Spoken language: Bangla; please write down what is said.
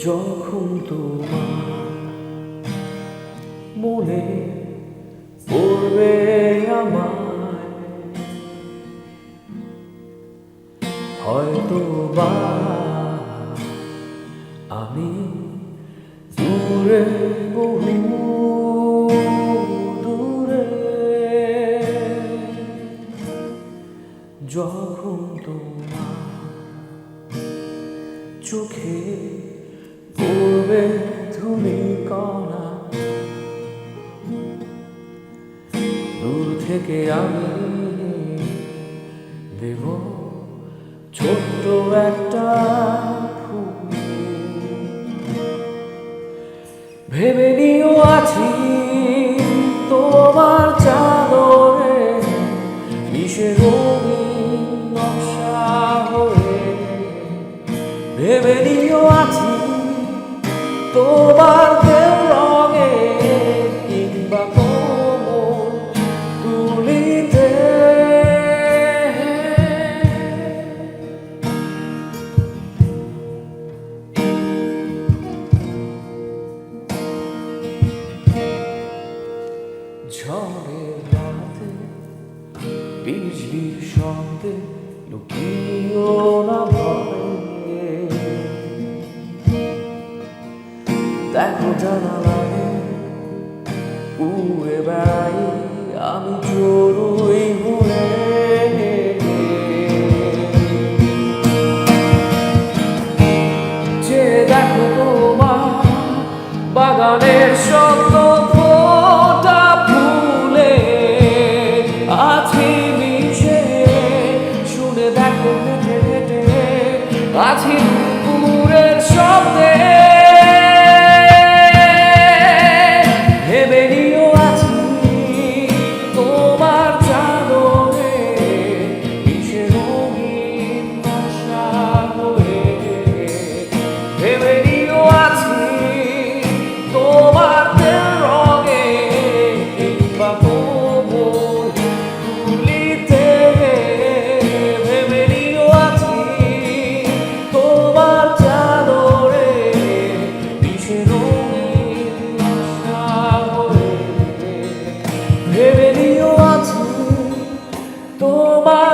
যখন তোমার মনে পড়বে আমায়, হয়তো বা আমি দূরে, বহু দূরে। যখন তোমার চোখে পড়বে ধূলিকণা, দূর থেকে আমি দেব ছোট্ট একটা ফুল। ভেবে নিও আছি তোমার চাদরে মিশে রঙিন নকশা হয়ে। ভেবে নিও আছি তোমার দেও রঙে কিংবা কোমল তুলিতে। ঝড়ের রাতে বিজলির শব্দে লুকিও না ভয়ে। দেখো জানালায় উড়ে বেড়াই আমি চড়ুই হয়ে। যে দেখো তোমার বাগানের শব্দ ফোটা ফুলে আছি মিশে। শুনে দেখো হেঁটে হেঁটে আছি পুকুরের শব্দে। ভেবে নিও আছি তোমার চাদরে মিশে রঙিন নকশা হয়ে। ভেবে নিও আছি তোমার দেও রঙে কিংবা কোমল তুলিতে। ভেবে নিও আছি তোমার চাদরে মিশে রঙিন নকশা হয়ে। ভেবে নিও আছি তোমার